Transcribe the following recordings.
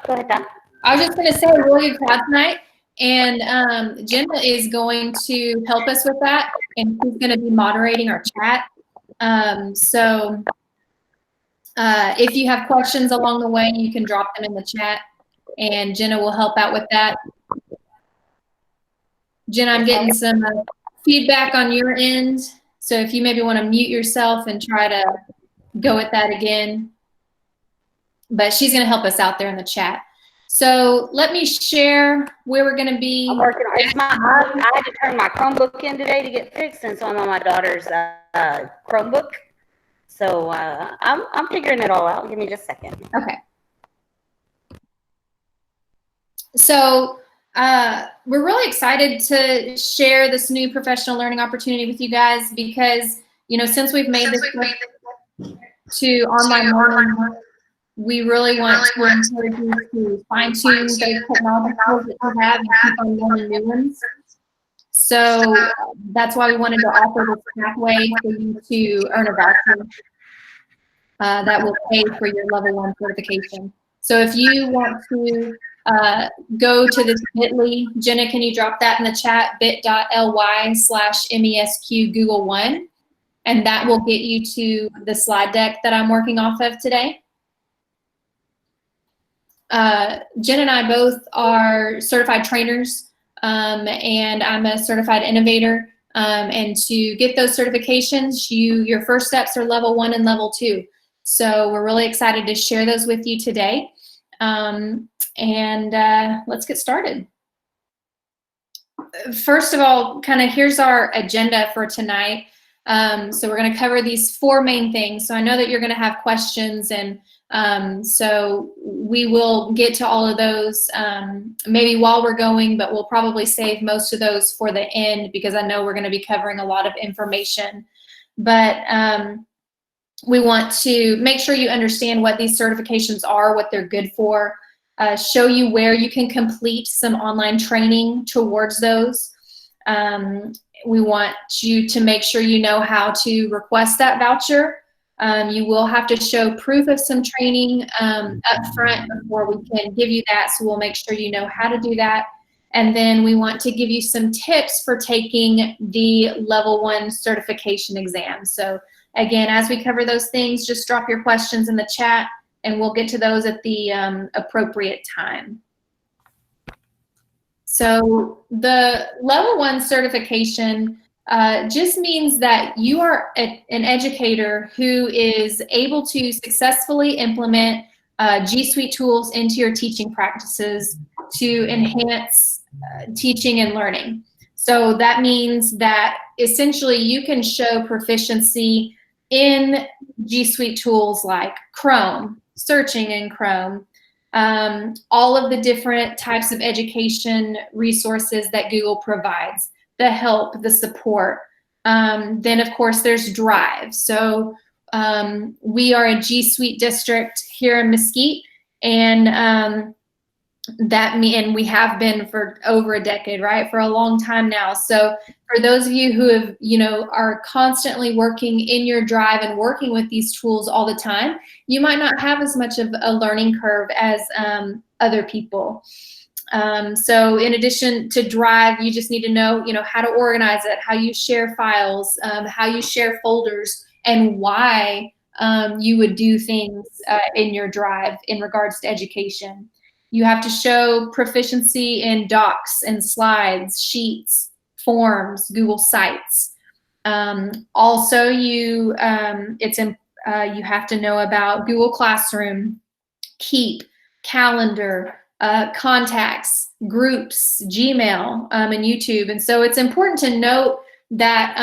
Go ahead, Don. I was just going to say, really good crowd tonight, and Jenna is going to help us with that, and she's going to be moderating our chat. So if you have questions along the way, you can drop them in the chat, and Jenna will help out with that. Jenna, I'm getting some feedback on your end, so if you maybe want to mute yourself and try to go at that again. But she's going to help us out there in the chat. So let me share where we're going to be. I'm working on it. I had to turn my Chromebook in today to get fixed, and so I'm on my daughter's Chromebook. So I'm figuring it all out. Give me just a second. Okay. So we're really excited to share this new professional learning opportunity with you guys because, you know, since we've made this to online learning, we really want to encourage you to fine-tune those technology tools that you have and keep on learning new ones. So that's why we wanted to offer this pathway for you to earn a voucher that will pay for your level 1 certification. So if you want to go to this bit.ly, Jenna, can you drop that in the chat, bit.ly/MESQ Google One, and that will get you to the slide deck that I'm working off of today. Jen and I both are certified trainers, and I'm a certified innovator. And to get those certifications, your first steps are level 1 and level 2. So we're really excited to share those with you today. Let's get started. First of all, kind of here's our agenda for tonight. So we're going to cover these 4 main things. So I know that you're going to have questions, and so we will get to all of those maybe while we're going, but we'll probably save most of those for the end because I know we're going to be covering a lot of information. But we want to make sure you understand what these certifications are, what they're good for, show you where you can complete some online training towards those. We want you to make sure you know how to request that voucher. You will have to show proof of some training up front before we can give you that, so we'll make sure you know how to do that. And then we want to give you some tips for taking the level 1 certification exam. So again, as we cover those things, just drop your questions in the chat and we'll get to those at the appropriate time. So the level 1 certification just means that you are an educator who is able to successfully implement G Suite tools into your teaching practices to enhance teaching and learning. So that means that essentially you can show proficiency in G Suite tools like Chrome, searching in Chrome, all of the different types of education resources that Google provides, the help, the support. Then of course there's Drive. So we are a G Suite district here in Mesquite, and we have been for over a decade, right? For a long time now. So for those of you who have, are constantly working in your Drive and working with these tools all the time, you might not have as much of a learning curve as other people. So in addition to Drive, you just need to know, how to organize it, how you share files, how you share folders, and why you would do things in your Drive in regards to education. You have to show proficiency in docs and slides, sheets, forms, Google Sites. Also, you have to know about Google Classroom, Keep, Calendar, contacts, groups, Gmail, and YouTube. And so it's important to note that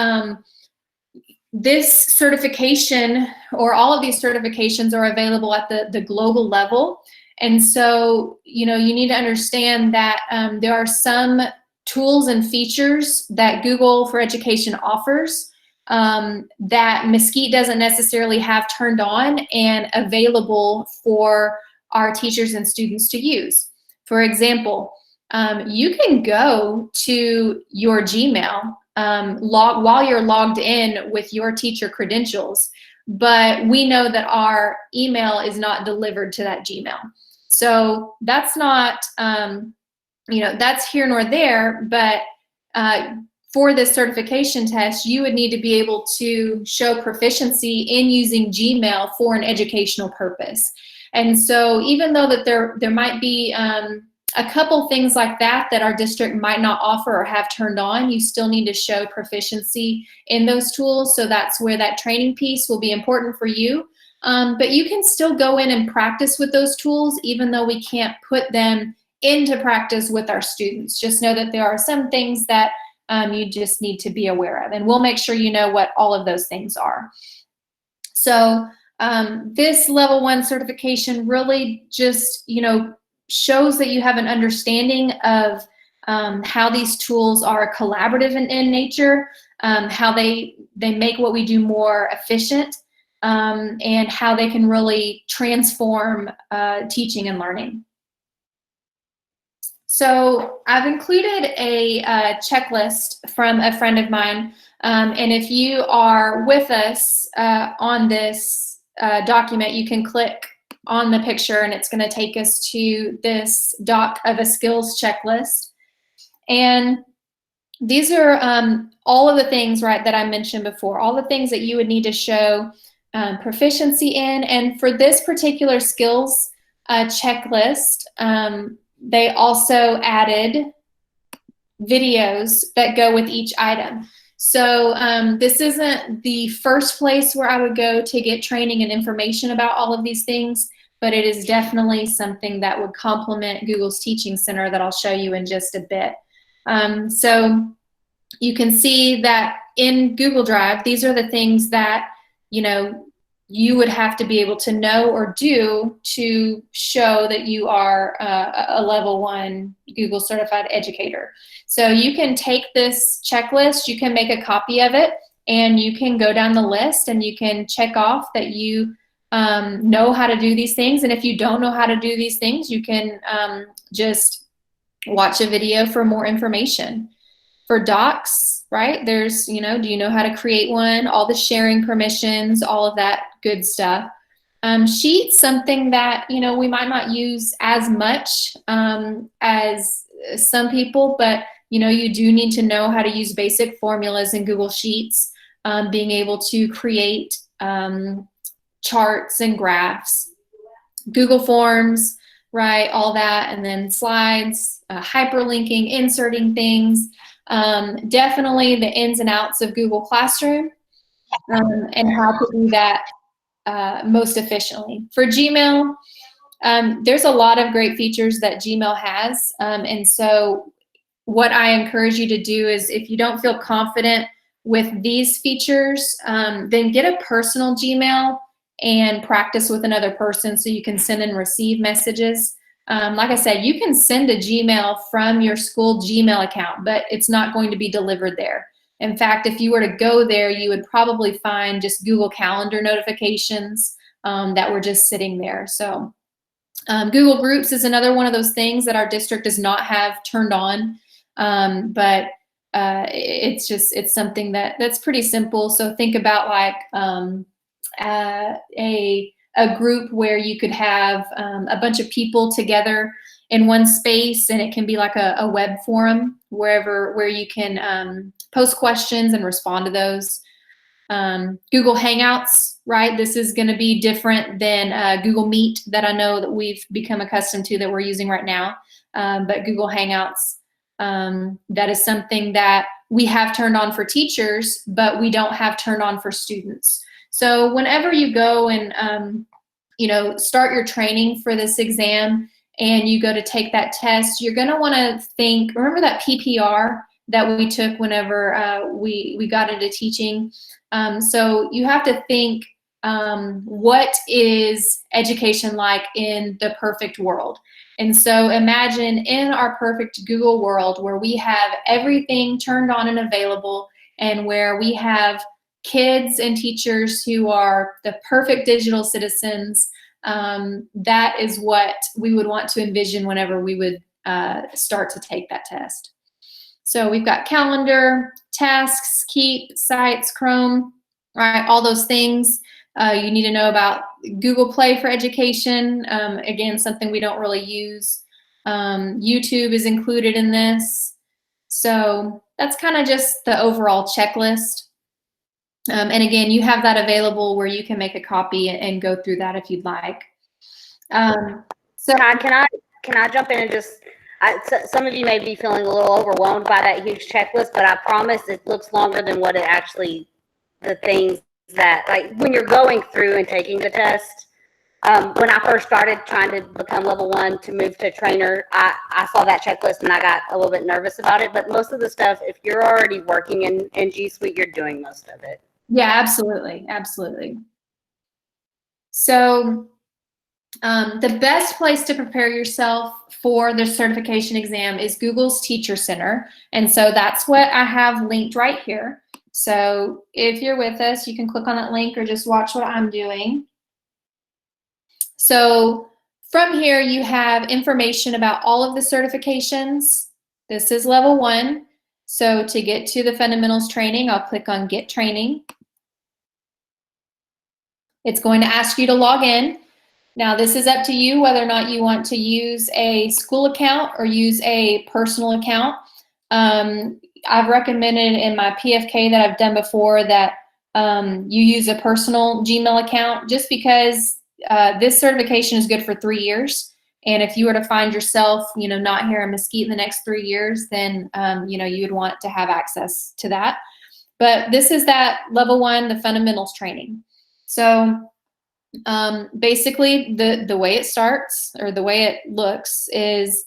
this certification, or all of these certifications, are available at the global level. And so, you need to understand that there are some tools and features that Google for Education offers that Mesquite doesn't necessarily have turned on and available for our teachers and students to use. For example, you can go to your Gmail while you're logged in with your teacher credentials, but we know that our email is not delivered to that Gmail. So that's not, that's here nor there, but for this certification test, you would need to be able to show proficiency in using Gmail for an educational purpose. And so even though that there might be a couple things like that our district might not offer or have turned on, you still need to show proficiency in those tools. So that's where that training piece will be important for you. But you can still go in and practice with those tools, even though we can't put them into practice with our students. Just know that there are some things that you just need to be aware of, and we'll make sure you know what all of those things are. So this level 1 certification really just, shows that you have an understanding of how these tools are collaborative in nature, how they make what we do more efficient, and how they can really transform teaching and learning. So I've included a checklist from a friend of mine, and if you are with us on this document, you can click on the picture and it's going to take us to this doc of a skills checklist. And these are all of the things, right, that I mentioned before, all the things that you would need to show proficiency in. And for this particular skills checklist, they also added videos that go with each item. So this isn't the first place where I would go to get training and information about all of these things, but it is definitely something that would complement Google's Teaching Center that I'll show you in just a bit. So you can see that in Google Drive, these are the things that, you would have to be able to know or do to show that you are a level 1 Google certified educator. So you can take this checklist, you can make a copy of it, and you can go down the list and you can check off that you know how to do these things. And if you don't know how to do these things, you can just watch a video for more information. For docs, right, there's, do you know how to create one, all the sharing permissions, all of that good stuff. Sheets, something that, we might not use as much as some people, but, you do need to know how to use basic formulas in Google Sheets, being able to create charts and graphs, Google Forms, right, all that, and then slides, hyperlinking, inserting things. Definitely the ins and outs of Google Classroom and how to do that most efficiently. For Gmail, there's a lot of great features that Gmail has, and so what I encourage you to do is, if you don't feel confident with these features, then get a personal Gmail and practice with another person so you can send and receive messages. Like I said, you can send a Gmail from your school Gmail account, but it's not going to be delivered there. In fact, if you were to go there, you would probably find just Google Calendar notifications that were just sitting there. So Google Groups is another one of those things that our district does not have turned on, but it's something that's pretty simple. So think about like a group where you could have a bunch of people together in one space, and it can be like a web forum where you can post questions and respond to those. Google Hangouts, right? This is going to be different than Google Meet that I know that we've become accustomed to that we're using right now. But Google Hangouts, that is something that we have turned on for teachers, but we don't have turned on for students. So whenever you go and, start your training for this exam and you go to take that test, you're going to want to remember that PPR that we took whenever we got into teaching. So you have to think, what is education like in the perfect world? And so imagine in our perfect Google world where we have everything turned on and available, and where we have kids and teachers who are the perfect digital citizens. That is what we would want to envision whenever we would start to take that test. So we've got calendar, tasks, keep, sites, Chrome, right? All those things. You need to know about Google Play for education. Again, something we don't really use. YouTube is included in this. So that's kind of just the overall checklist. And again, you have that available where you can make a copy and go through that if you'd like. So can I jump in and just, some of you may be feeling a little overwhelmed by that huge checklist, but I promise it looks longer than what it actually, the things that, like when you're going through and taking the test. When I first started trying to become level 1 to move to trainer, I saw that checklist and I got a little bit nervous about it. But most of the stuff, if you're already working in G Suite, you're doing most of it. Yeah, absolutely. Absolutely. So the best place to prepare yourself for the certification exam is Google's Teacher Center. And so that's what I have linked right here. So if you're with us, you can click on that link or just watch what I'm doing. So from here, you have information about all of the certifications. This is level 1. So to get to the fundamentals training, I'll click on Get Training. It's going to ask you to log in. Now, this is up to you whether or not you want to use a school account or use a personal account. I've recommended in my PFK that I've done before that you use a personal Gmail account just because this certification is good for 3 years. And if you were to find yourself, not here in Mesquite in the next 3 years, then, you would want to have access to that. But this is that level 1, the fundamentals training. So basically the way it starts or the way it looks is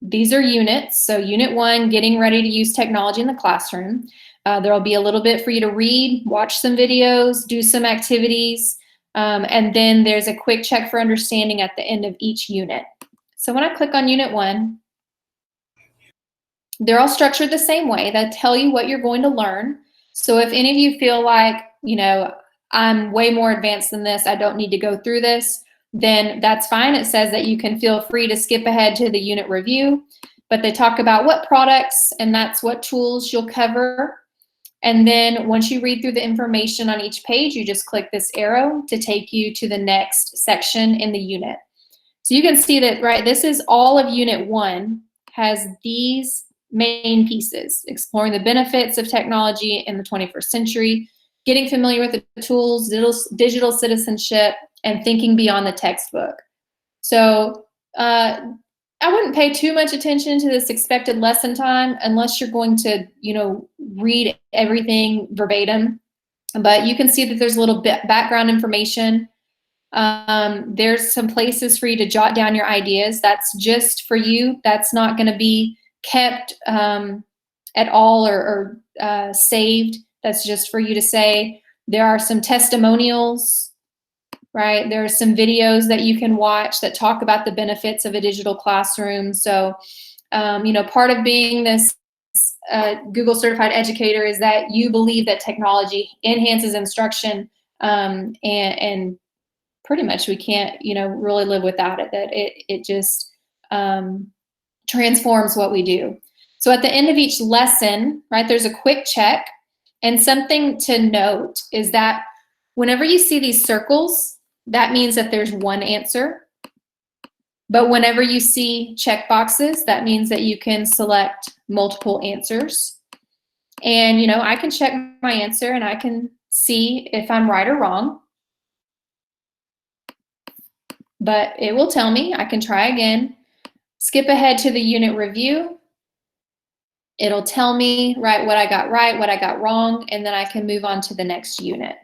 these are units. So unit 1, getting ready to use technology in the classroom. There'll be a little bit for you to read, watch some videos, do some activities, and then there's a quick check for understanding at the end of each unit. So when I click on unit 1, they're all structured the same way. They tell you what you're going to learn. So if any of you feel like, I'm way more advanced than this, I don't need to go through this, then that's fine. It says that you can feel free to skip ahead to the unit review, but they talk about what products and that's what tools you'll cover. And then once you read through the information on each page, you just click this arrow to take you to the next section in the unit. So you can see that, right, this is all of unit 1 has these main pieces: exploring the benefits of technology in the 21st century, getting familiar with the tools, digital citizenship, and thinking beyond the textbook. So I wouldn't pay too much attention to this expected lesson time unless you're going to, read everything verbatim. But you can see that there's a little bit background information. There's some places for you to jot down your ideas. That's just for you. That's not going to be kept at all or saved. That's just for you to say. There are some testimonials, right? There are some videos that you can watch that talk about the benefits of a digital classroom. So, part of being this Google certified educator is that you believe that technology enhances instruction, and pretty much we can't, really live without it, that it just transforms what we do. So at the end of each lesson, right, there's a quick check. And something to note is that whenever you see these circles, that means that there's one answer. But whenever you see check boxes, that means that you can select multiple answers. And, I can check my answer and I can see if I'm right or wrong. But it will tell me. I can try again. Skip ahead to the unit review. It'll tell me, right, what I got right, what I got wrong, and then I can move on to the next unit.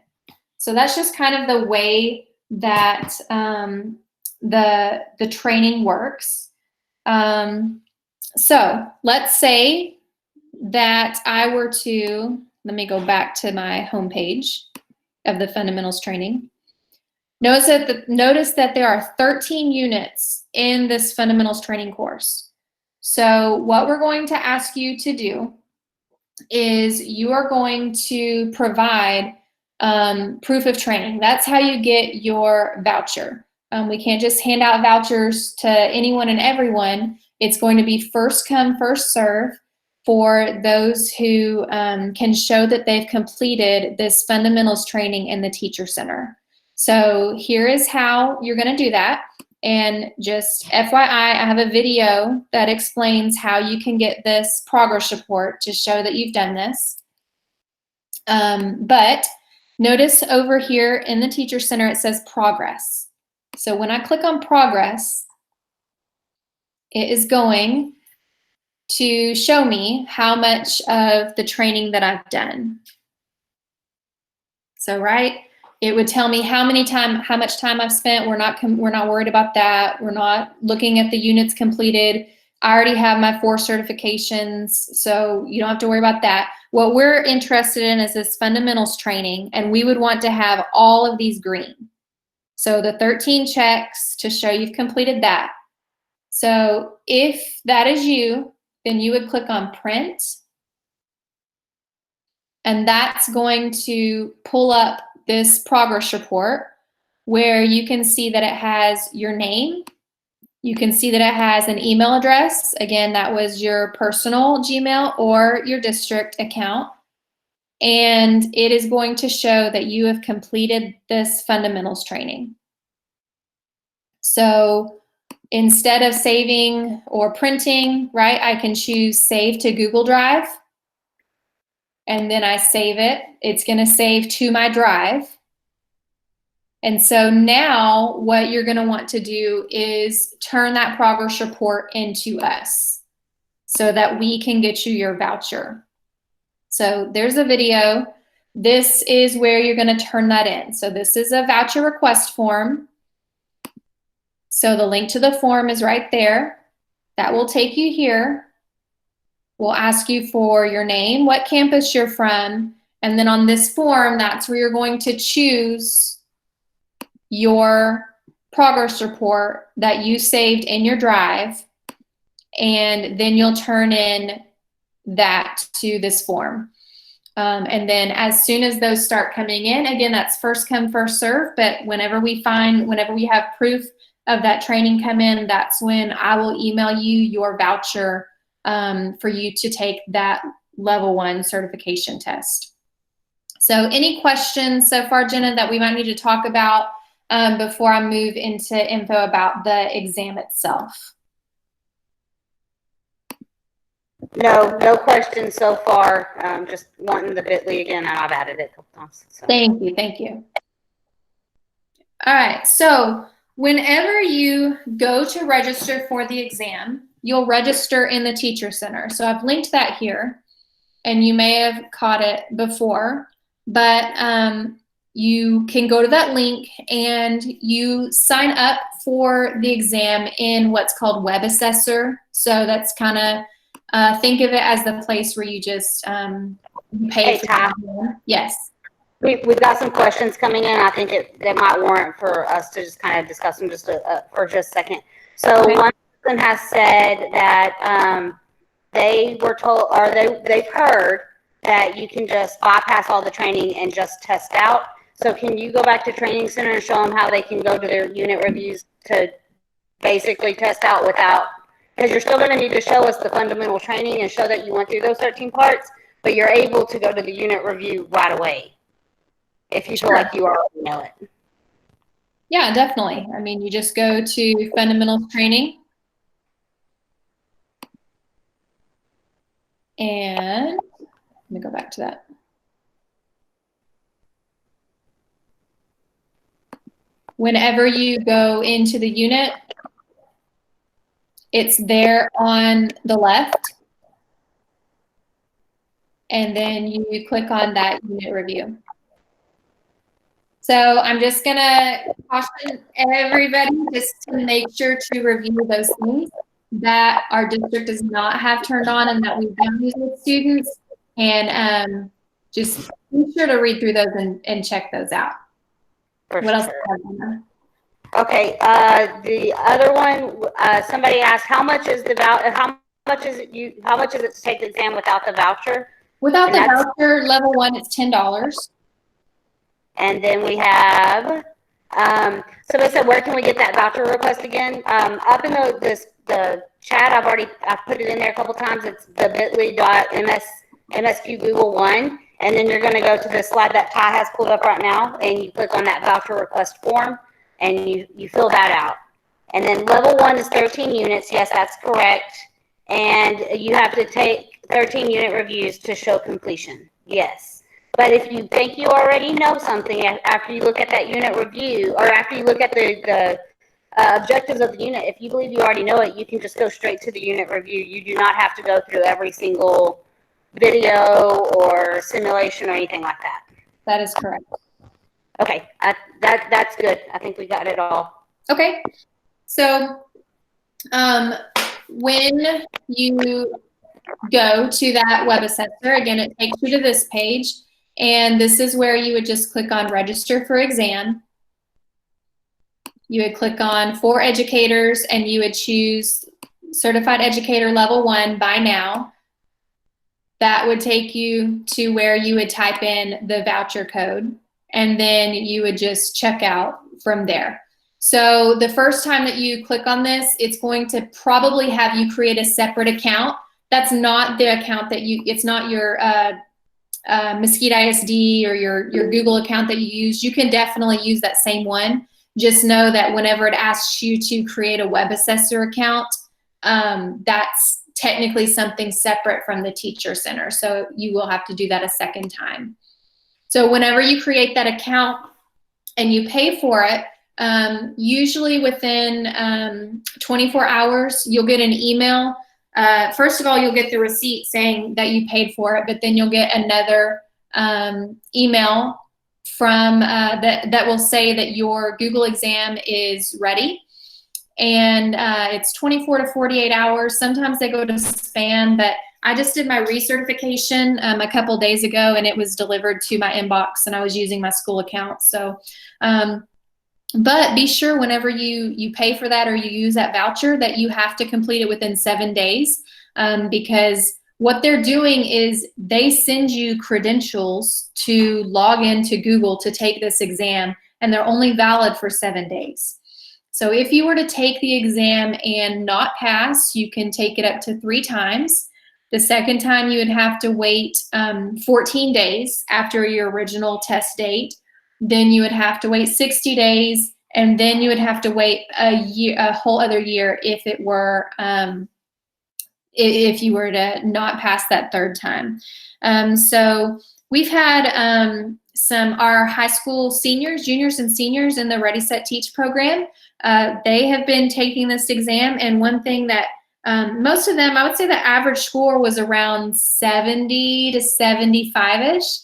So that's just kind of the way that the training works. So let's say that I were to, let me go back to my homepage of the fundamentals training. Notice that there are 13 units in this fundamentals training course. So what we're going to ask you to do is you are going to provide proof of training. That's how you get your voucher. We can't just hand out vouchers to anyone and everyone. It's going to be first come, first serve. for those who can show that they've completed this fundamentals training in the Teacher Center. So here is how you're going to do that. And just FYI, I have a video that explains how you can get this progress report to show that you've done this. But notice over here in the Teacher Center, it says progress. So when I click on progress, it is going to show me how much of the training that I've done. So, right, it would tell me how much time I've spent. We're not worried about that. We're not looking at the units completed. I already have my 4 certifications, so you don't have to worry about that. What we're interested in is this fundamentals training, and we would want to have all of these green. So the 13 checks to show you've completed that. So if that is you, then you would click on print, and that's going to pull up this progress report where you can see that it has your name. You can see that it has an email address. Again, that was your personal Gmail or your district account. And it is going to show that you have completed this fundamentals training. So instead of saving or printing, right, I can choose Save to Google Drive. And then I save it. It's going to save to my drive. And so now what you're going to want to do is turn that progress report into us so that we can get you your voucher. So there's a video. This is where you're going to turn that in. So this is a voucher request form. So the link to the form is right there. That will take you here. We'll ask you for your name, what campus you're from, and then on this form, that's where you're going to choose your progress report that you saved in your drive, and then you'll turn in that to this form. And then as soon as those start coming in, again, that's first come, first serve, but whenever we have proof of that training come in, that's when I will email you your voucher for you to take that level 1 certification test. So any questions so far, Jenna, that we might need to talk about before I move into info about the exam itself? No questions so far. Just wanting the bit.ly again, and I've added it a couple times. So. Thank you. All right, so whenever you go to register for the exam, you'll register in the Teacher Center. So I've linked that here, and you may have caught it before, but you can go to that link and you sign up for the exam in what's called Web Assessor. So that's kind of, think of it as the place where you just pay for time. Yes. We've got some questions coming in. I think they might warrant for us to just kind of discuss them for just a second. So okay. One person has said that they were told, or they've heard that you can just bypass all the training and just test out. So can you go back to Training Center and show them how they can go to their unit reviews to basically test out without, because you're still going to need to show us the fundamental training and show that you went through those 13 parts, but you're able to go to the unit review right away if you feel like you already know it. Yeah, definitely. I mean, you just go to fundamentals training. And let me go back to that. Whenever you go into the unit, it's there on the left. And then you click on that unit review. So I'm just gonna caution everybody just to make sure to review those things that our district does not have turned on and that we've done these with students. And just be sure to read through those and check those out. For what sure. else? Okay, the other one, somebody asked, how much is it to take the exam without the voucher? Without the voucher, level 1, it's $10. And then we have, somebody said, where can we get that voucher request again? Up in the the chat, I've put it in there a couple times. It's the bit.ly.msq Google One, and then you're going to go to the slide that Ty has pulled up right now, and you click on that voucher request form, and you fill that out. And then level 1 is 13 units. Yes, that's correct. And you have to take 13 unit reviews to show completion. Yes. But if you think you already know something after you look at that unit review, or after you look at the objectives of the unit, if you believe you already know it, you can just go straight to the unit review. You do not have to go through every single video or simulation or anything like that. That is correct. Okay, that's good. I think we got it all. Okay. So when you go to that web assessor, again, it takes you to this page, and this is where you would just click on register for exam. You would click on for educators, and you would choose certified educator level 1 by now. That would take you to where you would type in the voucher code, and then you would just check out from there. So the first time that you click on this, it's going to probably have you create a separate account. That's not the account that it's not your Mesquite ISD or your Google account that you use. You can definitely use that same one. Just know that whenever it asks you to create a web assessor account, that's technically something separate from the teacher center. So you will have to do that a second time. So whenever you create that account and you pay for it, usually within 24 hours, you'll get an email. First of all, you'll get the receipt saying that you paid for it, but then you'll get another email from that will say that your Google exam is ready. And it's 24 to 48 hours. Sometimes they go to spam, but I just did my recertification a couple days ago, and it was delivered to my inbox, and I was using my school account. So, but be sure whenever you pay for that or you use that voucher that you have to complete it within 7 days, because what they're doing is they send you credentials to log into Google to take this exam, and they're only valid for 7 days. So if you were to take the exam and not pass, you can take it up to 3 times. The second time you would have to wait 14 days after your original test date. Then you would have to wait 60 days, and then you would have to wait a whole other year if it were if you were to not pass that third time. So we've had our high school seniors, juniors, and seniors in the Ready, Set, Teach program. They have been taking this exam, and one thing that most of them, I would say the average score was around 70 to 75-ish.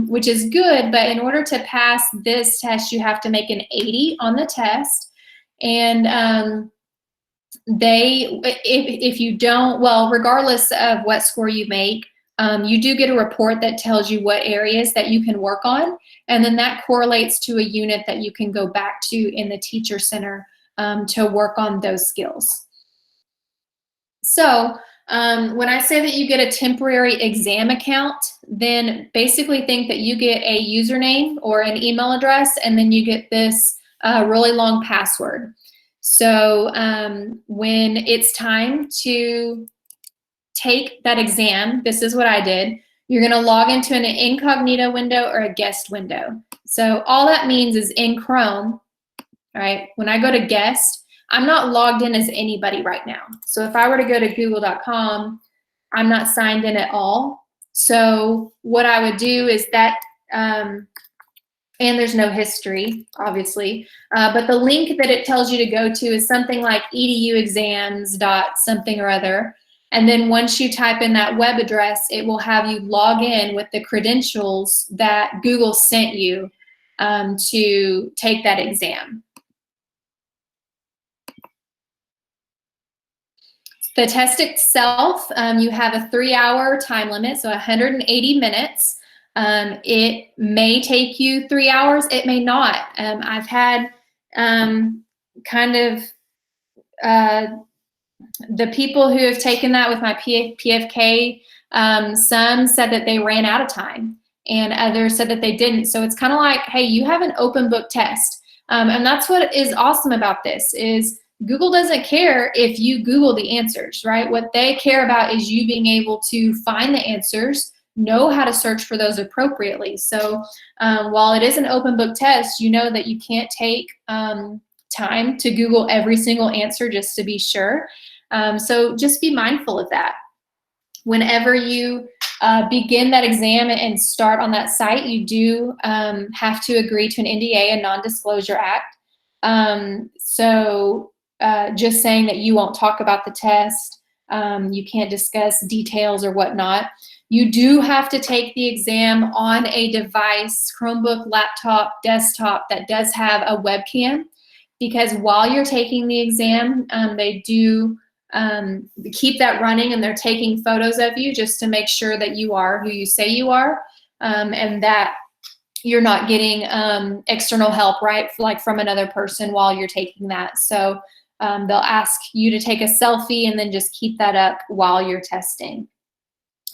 Which is good, but in order to pass this test, you have to make an 80 on the test. And if you don't, well, regardless of what score you make, you do get a report that tells you what areas that you can work on, and then that correlates to a unit that you can go back to in the teacher center to work on those skills. So when I say that you get a temporary exam account, then basically think that you get a username or an email address, and then you get this really long password. So when it's time to take that exam, this is what I did. You're going to log into an incognito window or a guest window. So all that means is in Chrome, all right, when I go to guest, I'm not logged in as anybody right now. So if I were to go to google.com, I'm not signed in at all. So what I would do is that, and there's no history, obviously, but the link that it tells you to go to is something like eduexams.something or other. And then once you type in that web address, it will have you log in with the credentials that Google sent you to take that exam. The test itself, you have a 3-hour time limit, so 180 minutes. It may take you 3 hours, it may not. I've had the people who have taken that with my PFK, some said that they ran out of time, and others said that they didn't. So it's kind of like, hey, you have an open book test. And that's what is awesome about this is Google doesn't care if you Google the answers, right? What they care about is you being able to find the answers, know how to search for those appropriately. So while it is an open book test, you know that you can't take time to Google every single answer just to be sure. So just be mindful of that. Whenever you begin that exam and start on that site, you do have to agree to an NDA, a non-disclosure act. So just saying that you won't talk about the test, you can't discuss details or whatnot. You do have to take the exam on a device, Chromebook, laptop, desktop, that does have a webcam, because while you're taking the exam, they do keep that running, and they're taking photos of you just to make sure that you are who you say you are, and that you're not getting external help, right? Like from another person while you're taking that. So they'll ask you to take a selfie and then just keep that up while you're testing.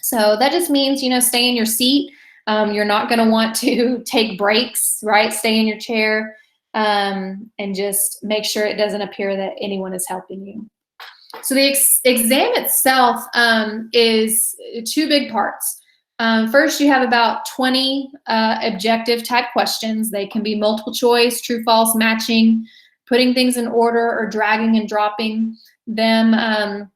So that just means, you know, stay in your seat. You're not going to want to take breaks, right? Stay in your chair, and just make sure it doesn't appear that anyone is helping you. So the exam itself is two big parts. First, you have about 20 objective type questions. They can be multiple choice, true, false, matching, putting things in order, or dragging and dropping them.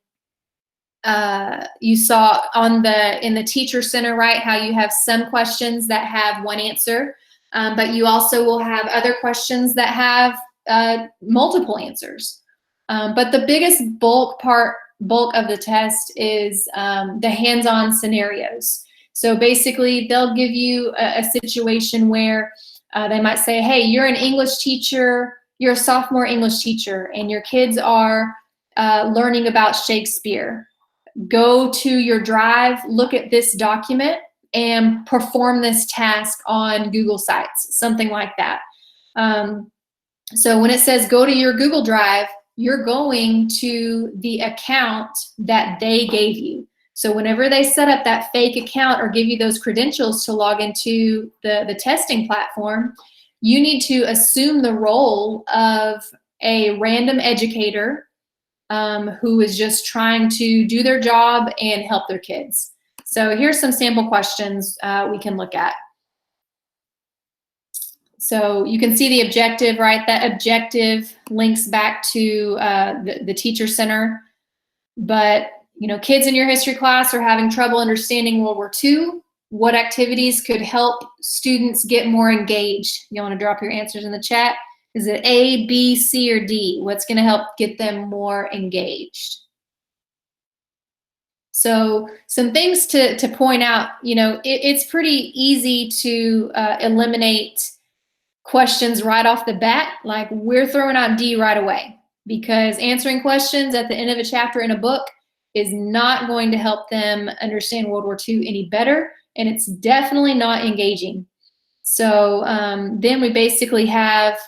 You saw in the teacher center, right, how you have some questions that have one answer, but you also will have other questions that have multiple answers. But the biggest bulk of the test is the hands-on scenarios. So basically, they'll give you a situation where they might say, hey, you're an English teacher, you're a sophomore English teacher, and your kids are learning about Shakespeare. Go to your drive, look at this document, and perform this task on Google Sites, something like that. So when it says go to your Google Drive, you're going to the account that they gave you. So whenever they set up that fake account or give you those credentials to log into the testing platform, you need to assume the role of a random educator who is just trying to do their job and help their kids. So here's some sample questions we can look at. So you can see the objective, right? That objective links back to the teacher center. But, you know, kids in your history class are having trouble understanding World War II. What activities could help students get more engaged? You want to drop your answers in the chat. Is it A, B, C, or D? What's going to help get them more engaged? So some things to point out, you know, it's pretty easy to eliminate questions right off the bat. Like, we're throwing out D right away, because answering questions at the end of a chapter in a book is not going to help them understand World War II any better, and it's definitely not engaging. So then we basically have,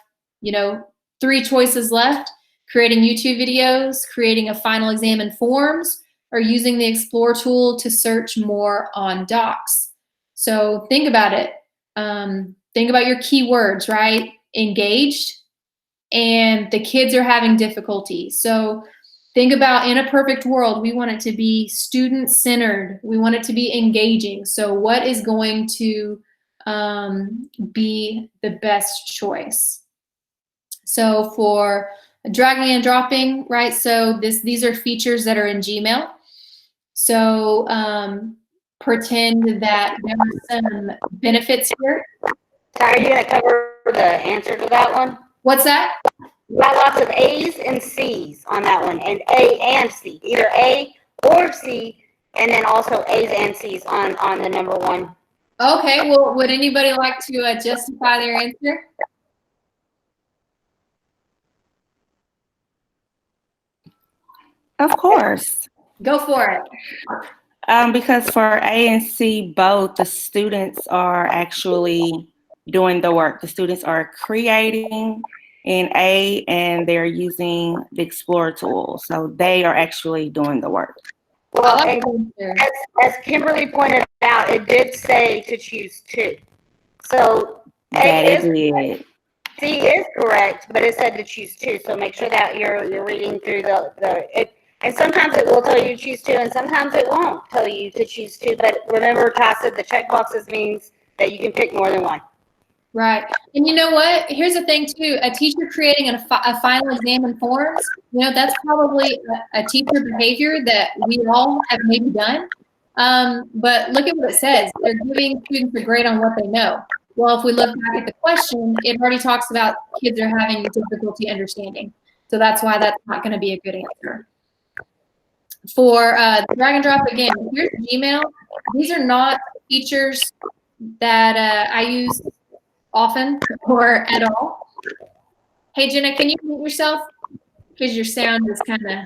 you know, 3 choices left: creating YouTube videos, creating a final exam in forms, or using the Explore tool to search more on docs. So think about it. Think about your keywords, right? Engaged, and the kids are having difficulty. So think about, in a perfect world, we want it to be student-centered. We want it to be engaging. So what is going to be the best choice? So for dragging and dropping, right? So these are features that are in Gmail. So pretend that there are some benefits here. Are you going to cover the answer to that one? What's that? You got lots of A's and C's on that one, and A and C, either A or C, and then also A's and C's on the number 1. Okay, well, would anybody like to justify their answer? Of course. Go for it. Because for A and C, both, the students are actually doing the work. The students are creating in A, and they're using the Explore tool. So they are actually doing the work. Well, as Kimberly pointed out, it did say to choose 2. So That is it. C is correct, but it said to choose two. So make sure that you're reading through and sometimes it will tell you to choose two, and sometimes it won't tell you to choose two. But remember, Ty said the check boxes means that you can pick more than one. Right. And you know what? Here's the thing too. A teacher creating a final exam in forms, that's probably a teacher behavior that we all have maybe done. But look at what it says. They're giving students a grade on what they know. Well, if we look back at the question, it already talks about kids are having difficulty understanding. So that's why that's not going to be a good answer. For drag and drop again, here's Gmail. These are not features that I use often or at all. Hey, Jenna, can you mute yourself? Because your sound is kind of...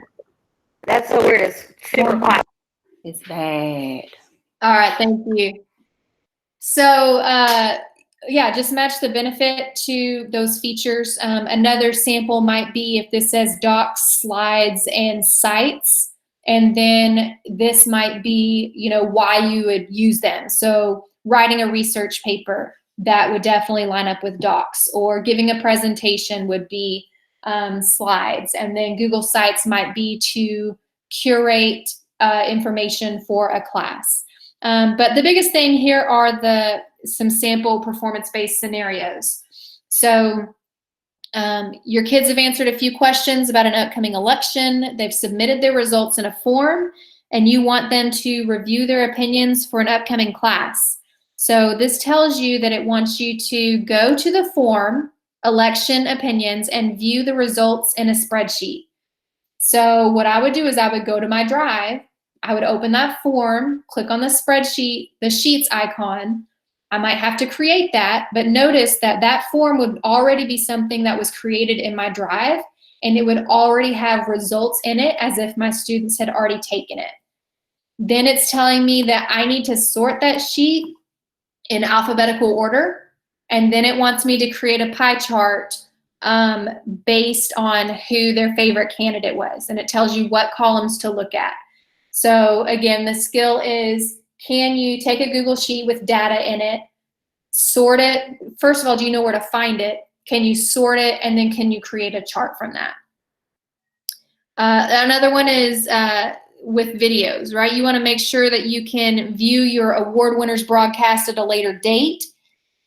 That's so weird. It's super quiet. It's bad. All right, thank you. So, yeah, just match the benefit to those features. Another sample might be if this says docs, slides, and sites, and then this might be, why you would use them. So writing a research paper, that would definitely line up with docs, or giving a presentation would be slides. And then Google Sites might be to curate information for a class. But the biggest thing here are some sample performance-based scenarios. So your kids have answered a few questions about an upcoming election. They've submitted their results in a form, and you want them to review their opinions for an upcoming class. So this tells you that it wants you to go to the form, election opinions, and view the results in a spreadsheet. So what I would do is I would go to my drive, I would open that form, click on the spreadsheet, the sheets icon. I might have to create that, but notice that that form would already be something that was created in my drive, and it would already have results in it as if my students had already taken it. Then it's telling me that I need to sort that sheet in alphabetical order, and then it wants me to create a pie chart based on who their favorite candidate was, and it tells you what columns to look at. So again, the skill is, can you take a Google Sheet with data in it, sort it? First of all, do you know where to find it? Can you sort it? And then can you create a chart from that? Another one is with videos, right? You want to make sure that you can view your award winners broadcast at a later date.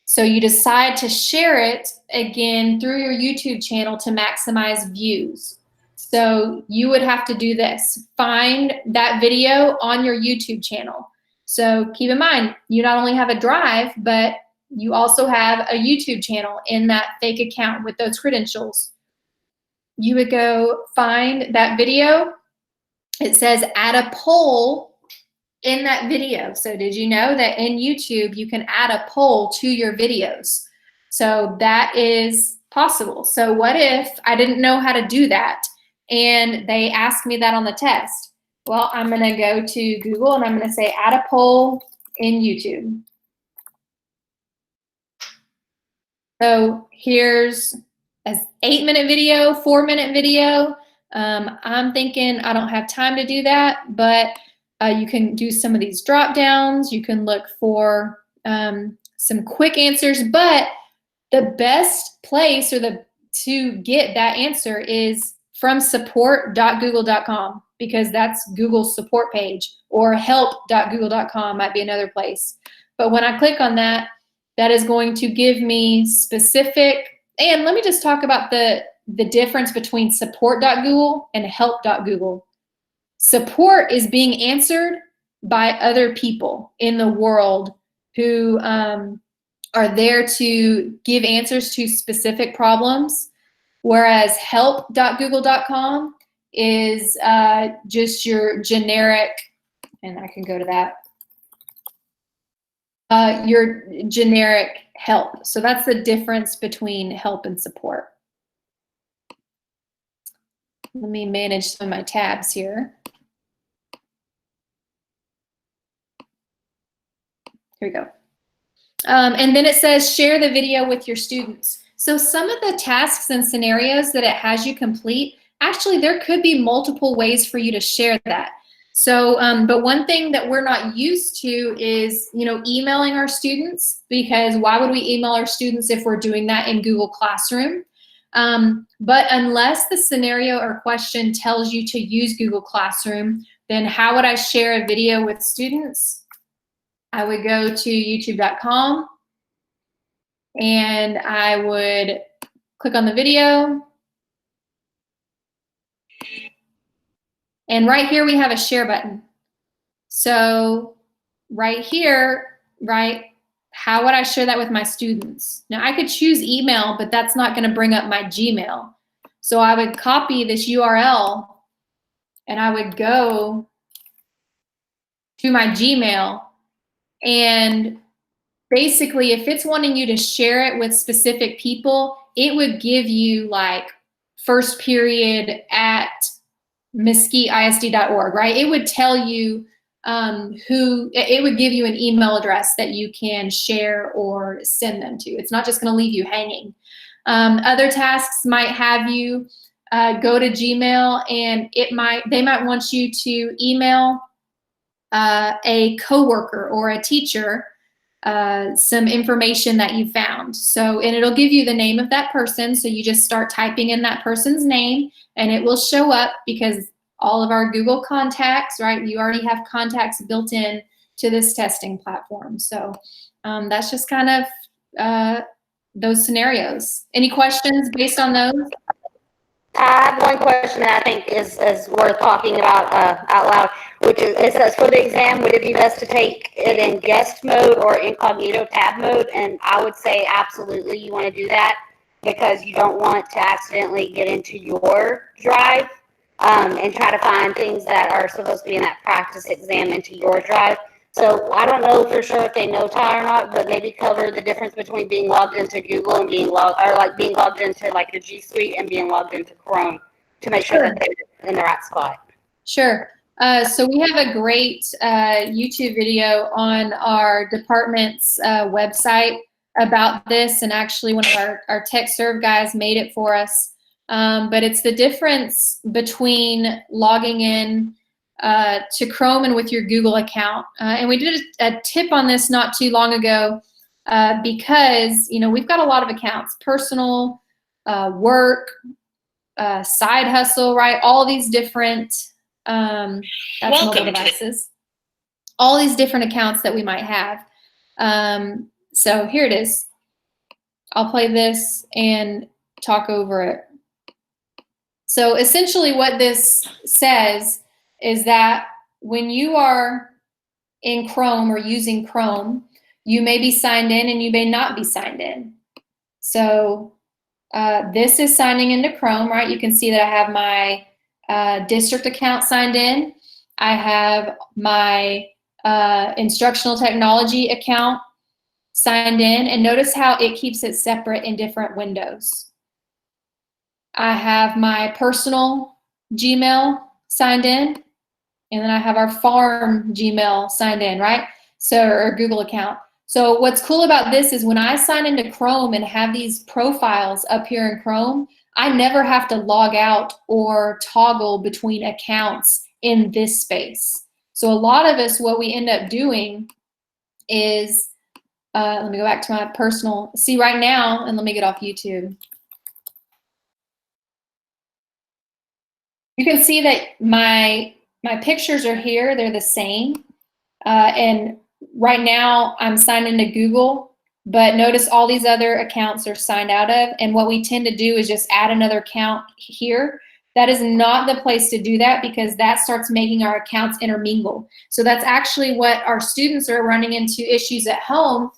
So you decide to share it again through your YouTube channel to maximize views. So you would have to do this. Find that video on your YouTube channel. So keep in mind, you not only have a drive, but you also have a YouTube channel in that fake account with those credentials. You would go find that video. It says add a poll in that video. So did you know that in YouTube, you can add a poll to your videos? So that is possible. So what if I didn't know how to do that and they asked me that on the test? Well, I'm going to go to Google and I'm going to say add a poll in YouTube. So here's an 8-minute video, 4-minute video. I'm thinking I don't have time to do that, but you can do some of these drop downs. You can look for some quick answers, but the best place to get that answer is from support.google.com, because that's Google's support page, or help.google.com might be another place. But when I click on that, that is going to give me specific, and let me just talk about the difference between support.google and help.google. Support is being answered by other people in the world who are there to give answers to specific problems, whereas help.google.com is just your generic, and I can go to that, your generic help. So that's the difference between help and support. Let me manage some of my tabs here. Here we go. And then it says share the video with your students. So some of the tasks and scenarios that it has you complete, actually there could be multiple ways for you to share that. So, but one thing that we're not used to is, emailing our students, because why would we email our students if we're doing that in Google Classroom? But unless the scenario or question tells you to use Google Classroom, then how would I share a video with students? I would go to youtube.com and I would click on the video. And right here we have a share button. So right here, right, how would I share that with my students? Now I could choose email, but that's not going to bring up my Gmail. So I would copy this URL and I would go to my Gmail, and basically if it's wanting you to share it with specific people, it would give you like first period at mesquiteisd.org, right? It would tell you it would give you an email address that you can share or send them to. It's not just going to leave you hanging. Other tasks might have you go to Gmail, and they might want you to email a coworker or a teacher some information that you found. So, and it'll give you the name of that person. So you just start typing in that person's name and it will show up, because all of our Google contacts, right? You already have contacts built in to this testing platform. So that's just kind of those scenarios. Any questions based on those? I have one question that I think is worth talking about out loud, which is, it says, for the exam, would it be best to take it in guest mode or incognito tab mode? And I would say absolutely you want to do that, because you don't want to accidentally get into your drive and try to find things that are supposed to be in that practice exam into your drive. So I don't know for sure if they know Ty or not, but maybe cover the difference between being logged into Google and being logged into like your G Suite and being logged into Chrome, to make sure that they're in the right spot. Sure. So we have a great YouTube video on our department's website about this, and actually one of our tech serve guys made it for us. But it's the difference between logging in to Chrome and with your Google account. And we did a tip on this not too long ago, because we've got a lot of accounts: personal, work, side hustle, right? All these different that's mobile devices. All these different accounts that we might have. So here it is. I'll play this and talk over it. So essentially what this says is that when you are in Chrome or using Chrome, you may be signed in and you may not be signed in. So this is signing into Chrome, right? You can see that I have my district account signed in. I have my instructional technology account signed in, and notice how it keeps it separate in different windows. I have my personal Gmail signed in, and then I have our farm Gmail signed in, right? So, or Google account. So what's cool about this is when I sign into Chrome and have these profiles up here in Chrome, I never have to log out or toggle between accounts in this space. So a lot of us, what we end up doing is, let me go back to my personal, see right now, and let me get off YouTube. You can see that my pictures are here, they're the same. And right now I'm signed into Google, but notice all these other accounts are signed out of. And what we tend to do is just add another account here. That is not the place to do that, because that starts making our accounts intermingle. So that's actually what our students are running into issues at home,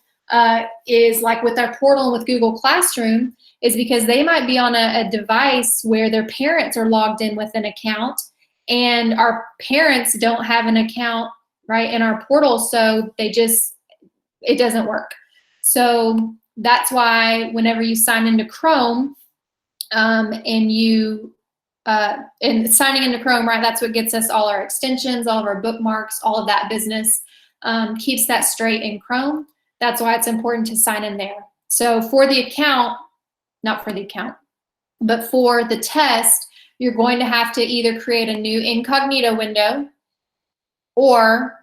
is like with our portal and with Google Classroom, is because they might be on a device where their parents are logged in with an account, and our parents don't have an account, right, in our portal, so it doesn't work. So that's why whenever you sign into Chrome, and signing into Chrome, right, that's what gets us all our extensions, all of our bookmarks, all of that business, keeps that straight in Chrome. That's why it's important to sign in there. So for the account, not for the account, but for the test, you're going to have to either create a new incognito window, or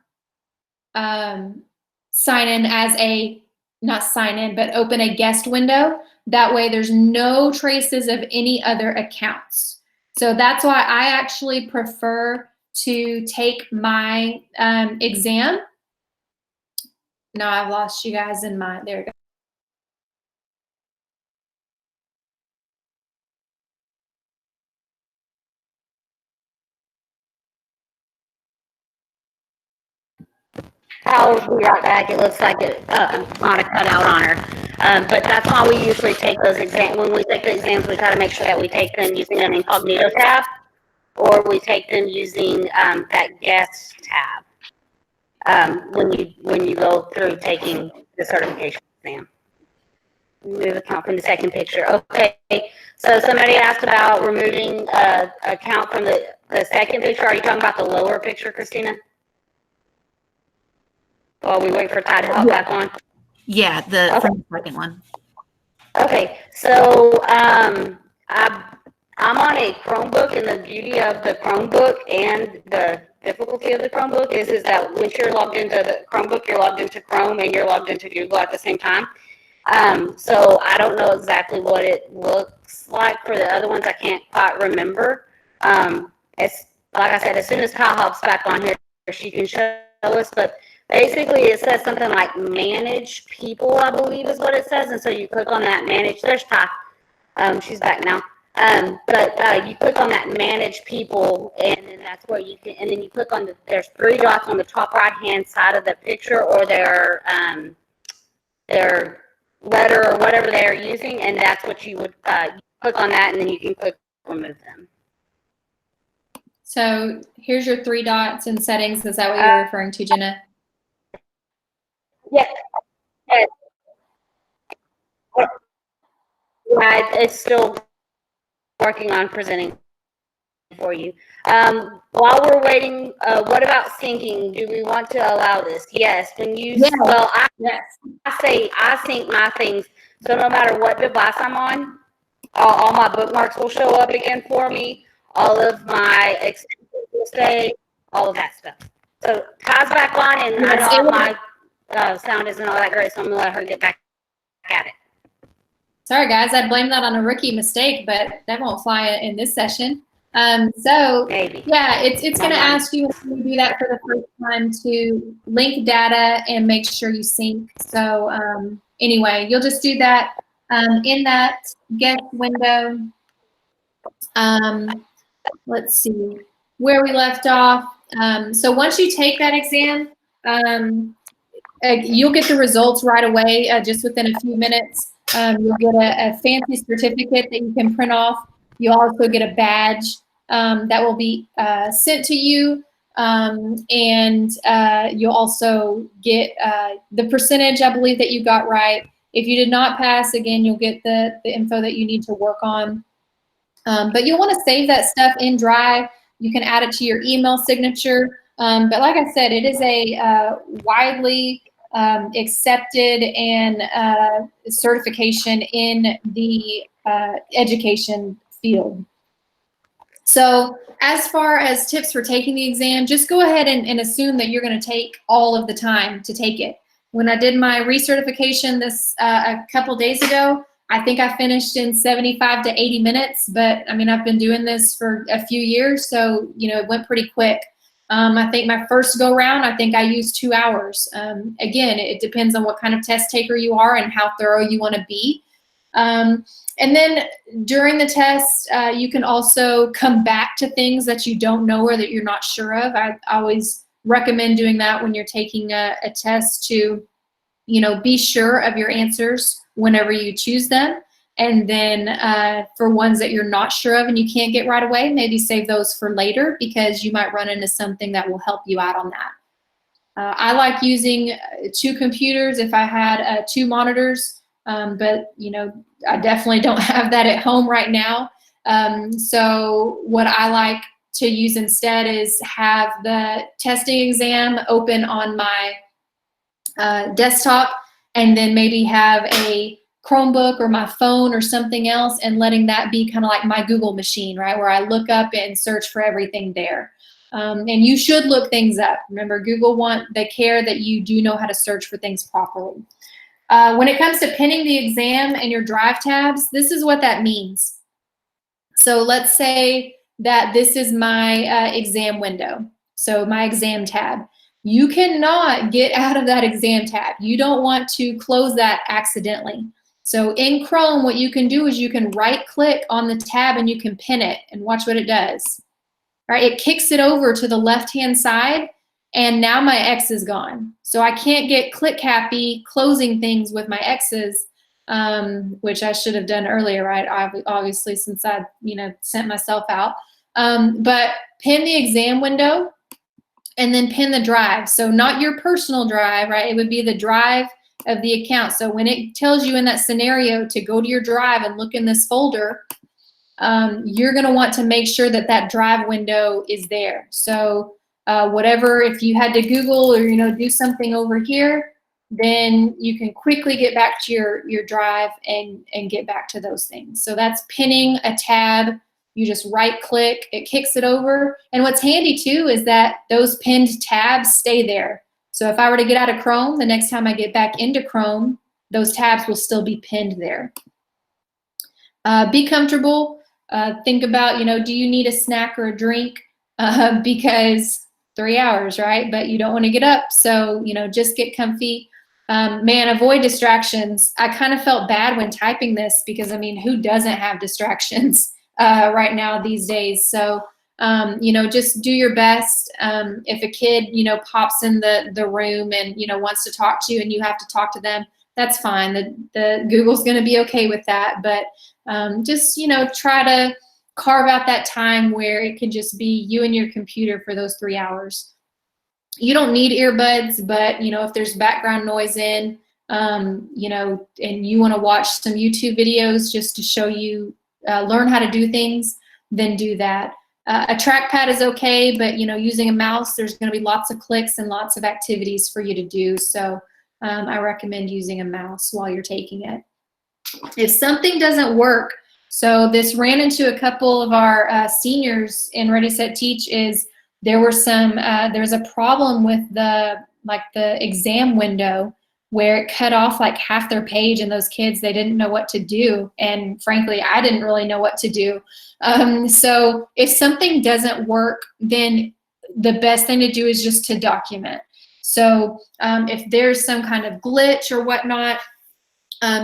sign in as not sign in, but open a guest window. That way there's no traces of any other accounts. So that's why I actually prefer to take my exam. No, I've lost you guys in my, there we go. I'll be right back. It looks like it might have cut out on her. But that's why we usually take those exams. When we take the exams, we try to make sure that we take them using an incognito tab, or we take them using that guest tab when you go through taking the certification exam. Remove account from the second picture. Okay, so somebody asked about removing account from the second picture. Are you talking about the lower picture, Christina? While we wait for Ty to hop back on. Yeah, from the second one. Okay, so I'm on a Chromebook, and the beauty of the Chromebook and the difficulty of the Chromebook is that once you're logged into the Chromebook, you're logged into Chrome and you're logged into Google at the same time. So I don't know exactly what it looks like for the other ones. I can't quite remember. It's like I said, as soon as Ty hops back on here, she can show us, but basically it says something like manage people, I believe is what it says. And so you click on that manage, there's Ty. She's back now. But you click on that manage people, and then that's where you can, and then you click on there's three dots on the top right hand side of the picture, or their letter or whatever they're using, and that's what you would click on that, and then you can click remove them. So here's your three dots in settings. Is that what you're referring to, Jenna? Yeah. It's still working on presenting for you. While we're waiting, what about syncing? Do we want to allow this? Yes. When you, well, I say I sync my things, so no matter what device I'm on, all my bookmarks will show up again for me. All of my extensions will stay, all of that stuff. So Ty's back on, and I know my sound isn't all that great, so I'm gonna let her get back at it. Sorry, guys, I blame that on a rookie mistake, but that won't fly in this session. So Maybe. Yeah, it's going to ask you when you do that for the first time to link data and make sure you sync. So anyway, you'll just do that in that guest window. Let's see where we left off. So once you take that exam, you'll get the results right away, just within a few minutes. You'll get a fancy certificate that you can print off. You'll also get a badge that will be sent to you, and you'll also get the percentage, I believe, that you got right. If you did not pass, again, you'll get the info that you need to work on. But you'll want to save that stuff in Drive. You can add it to your email signature. But like I said, it is a widely accepted and certification in the education field. So as far as tips for taking the exam, just go ahead and assume that you're going to take all of the time to take it. When I did my recertification this a couple days ago, I think I finished in 75 to 80 minutes, but I mean, I've been doing this for a few years, so you know, it went pretty quick. I think my first go round, I think I used 2 hours. Again, it depends on what kind of test taker you are and how thorough you want to be. And then during the test, you can also come back to things that you don't know or that you're not sure of. I always recommend doing that when you're taking a test to, you know, be sure of your answers whenever you choose them. And then for ones that you're not sure of and you can't get right away, maybe save those for later because you might run into something that will help you out on that. I like using 2 computers if I had 2 monitors, but you know, I definitely don't have that at home right now. So what I like to use instead is have the testing exam open on my desktop, and then maybe have a Chromebook or my phone or something else, and letting that be kind of like my Google machine, right, where I look up and search for everything there. And you should look things up. Remember, they care that you do know how to search for things properly. When it comes to pinning the exam and your drive tabs, this is what that means. So let's say that this is my exam window. So my exam tab. You cannot get out of that exam tab. You don't want to close that accidentally. So in Chrome, what you can do is you can right click on the tab and you can pin it, and watch what it does. Right? It kicks it over to the left-hand side, and now my X is gone. So I can't get click happy closing things with my X's, which I should have done earlier, right? Obviously, since I, sent myself out. But pin the exam window and then pin the drive. So not your personal drive, right? It would be the drive of the account. So when it tells you in that scenario to go to your drive and look in this folder, you're going to want to make sure that that drive window is there. So whatever, if you had to Google or do something over here, then you can quickly get back to your drive and get back to those things. So that's pinning a tab. You just right click, it kicks it over. And what's handy too is that those pinned tabs stay there. So if I were to get out of Chrome, the next time I get back into Chrome, those tabs will still be pinned there. Be comfortable. Think about, do you need a snack or a drink? Because 3 hours, right? But you don't want to get up. So, just get comfy. Avoid distractions. I kind of felt bad when typing this because, who doesn't have distractions right now these days? So, just do your best. If a kid, pops in the room and, wants to talk to you and you have to talk to them, that's fine. The Google's going to be okay with that. But just, try to carve out that time where it can just be you and your computer for those 3 hours. You don't need earbuds, but, if there's background noise in, and you want to watch some YouTube videos just to show you, learn how to do things, then do that. A trackpad is okay, but, using a mouse, there's going to be lots of clicks and lots of activities for you to do. So I recommend using a mouse while you're taking it. If something doesn't work, so this ran into a couple of our seniors in Ready, Set, Teach, is there's a problem with the exam window where it cut off like half their page, and those kids, they didn't know what to do. And frankly, I didn't really know what to do. So if something doesn't work, then the best thing to do is just to document. So if there's some kind of glitch or whatnot,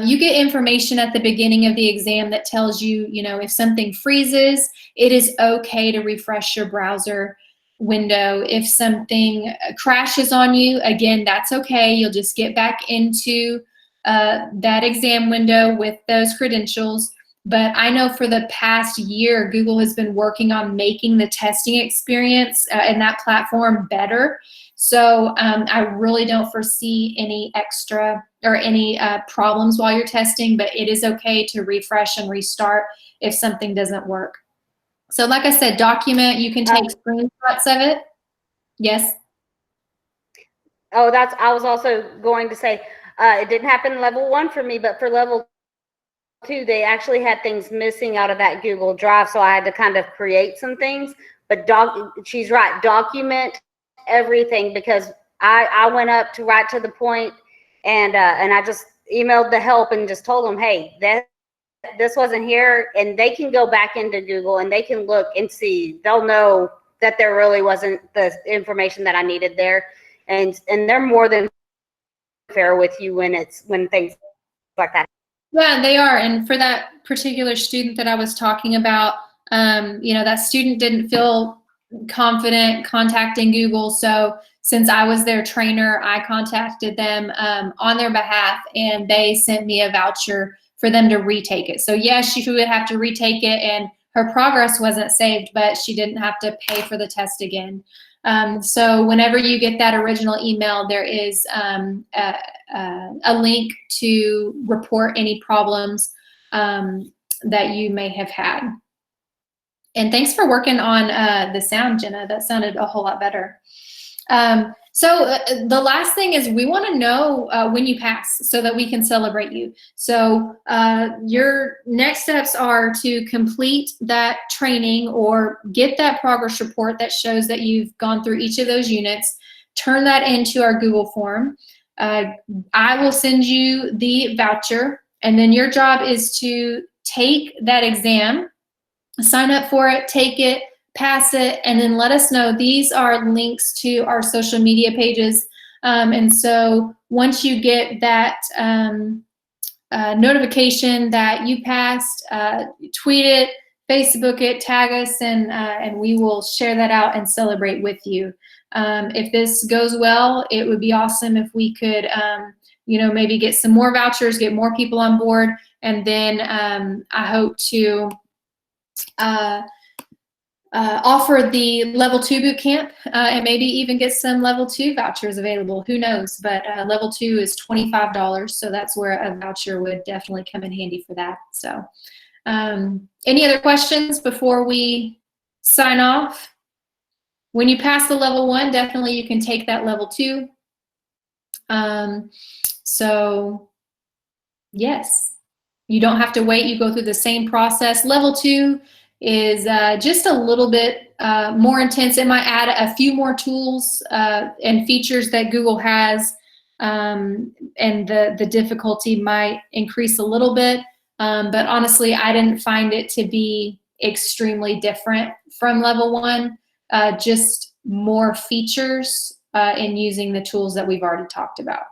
you get information at the beginning of the exam that tells you, if something freezes, it is okay to refresh your browser window. If something crashes on you, again, that's okay. You'll just get back into that exam window with those credentials. But I know for the past year, Google has been working on making the testing experience in that platform better. So I really don't foresee any extra or any problems while you're testing, but it is okay to refresh and restart if something doesn't work. So like I said, document, you can take screenshots of it. Yes? Oh, I was also going to say, it didn't happen in level 1 for me, but for level 2, they actually had things missing out of that Google Drive, so I had to kind of create some things. But she's right, document everything, because I went up to right to the point, and I just emailed the help and just told them, hey, this wasn't here, and they can go back into Google and they can look and see. They'll know that there really wasn't the information that I needed there, and they're more than fair with you when things like that. Yeah, they are. And for that particular student that I was talking about, that student didn't feel confident contacting Google. So since I was their trainer, I contacted them on their behalf, and they sent me a voucher for them to retake it. So yes, she would have to retake it, and her progress wasn't saved, but she didn't have to pay for the test again. So whenever you get that original email, there is a link to report any problems that you may have had. And thanks for working on the sound, Jenna. That sounded a whole lot better. So the last thing is we want to know when you pass so that we can celebrate you. So your next steps are to complete that training or get that progress report that shows that you've gone through each of those units, turn that into our Google form. I will send you the voucher, and then your job is to take that exam, sign up for it, take it, pass it, and then let us know. These are links to our social media pages. And so once you get that notification that you passed, tweet it, Facebook it, tag us, and we will share that out and celebrate with you. If this goes well, it would be awesome if we could, maybe get some more vouchers, get more people on board, and then I hope to offer the level 2 boot camp and maybe even get some level 2 vouchers available. Who knows? But level 2 is $25, so that's where a voucher would definitely come in handy for that. So any other questions before we sign off? When you pass the level 1, definitely you can take that level 2. So yes, you don't have to wait. You go through the same process. Level 2 is just a little bit more intense. It might add a few more tools and features that Google has, and the difficulty might increase a little bit. But honestly, I didn't find it to be extremely different from level 1, just more features in using the tools that we've already talked about.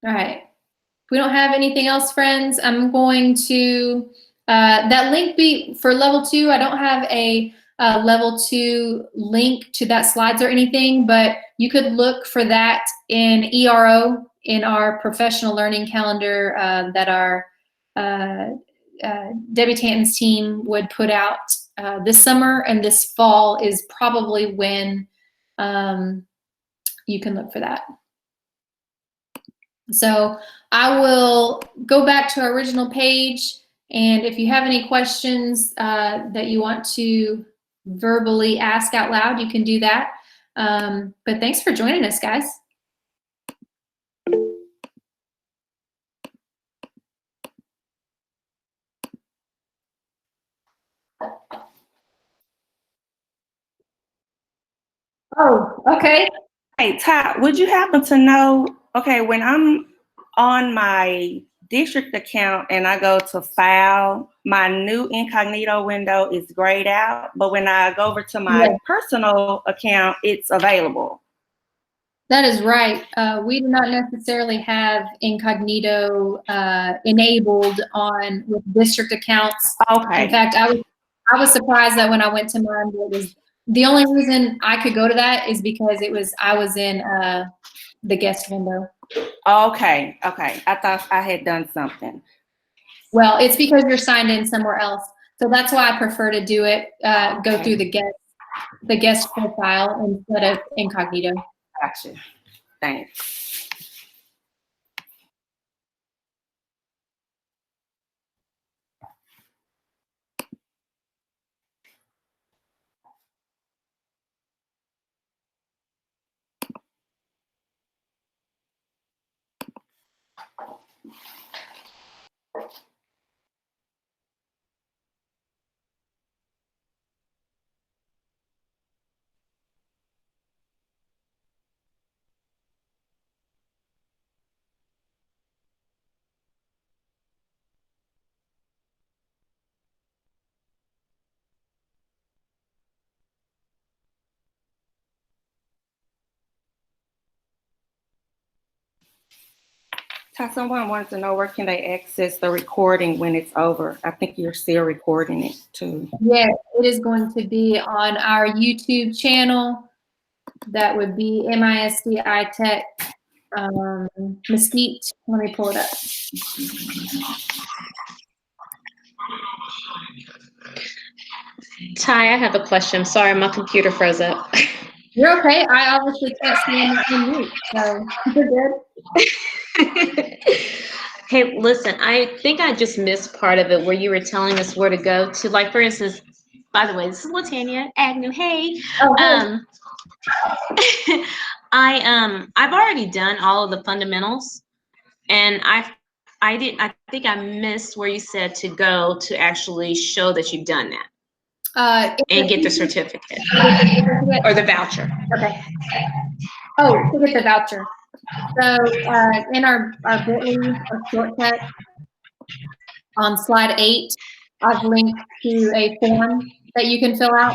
All right. If we don't have anything else, friends, I'm going to, that link for level 2, I don't have a level 2 link to that slides or anything, but you could look for that in ERO, in our professional learning calendar that our Debbie Tanton's team would put out this summer, and this fall is probably when you can look for that. So I will go back to our original page, and if you have any questions that you want to verbally ask out loud, you can do that. But thanks for joining us, guys. Oh, okay. Hey, Todd, would you happen to know, okay, when I'm on my district account and I go to file, my new incognito window is grayed out, but when I go over to my personal account, it's available. That is right. We do not necessarily have incognito enabled on with district accounts. Okay. In fact, I was surprised that when I went to mine, it was the only reason I could go to that is because I was in the guest window. Okay. I thought I had done something. Well, it's because you're signed in somewhere else, so that's why I prefer to do it. Go through the guest profile instead of incognito. Gotcha. Thanks. Someone wanted to know where can they access the recording when it's over. I think you're still recording it too. Yeah, it is going to be on our YouTube channel. That would be MISD iTech Mesquite. Let me pull it up. Ty, I have a question. Sorry, my computer froze up. You're okay. I obviously can't see on mute, so you're good. Hey, listen, I think I just missed part of it where you were telling us where to go to. Like, for instance, by the way, this is Latanya Agnew. Hey. Oh, hey. I've already done all of the fundamentals, and I think I missed where you said to go to actually show that you've done that and get the certificate or the voucher. Okay. Oh, to get the voucher. So in our bit.ly or shortcut on slide 8, I've linked to a form that you can fill out.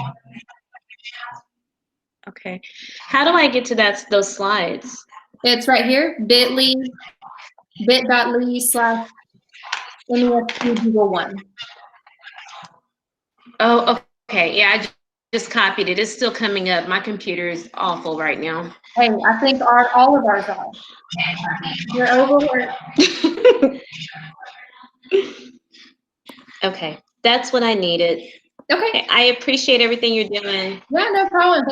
Okay. How do I get to those slides? It's right here, bit.ly/NESQ Google One. Oh, okay. Yeah, I just copied it. It's still coming up. My computer is awful right now. Hey, I think all of ours are. You're overworked. Okay, that's what I needed. Okay. I appreciate everything you're doing. Yeah, no problem.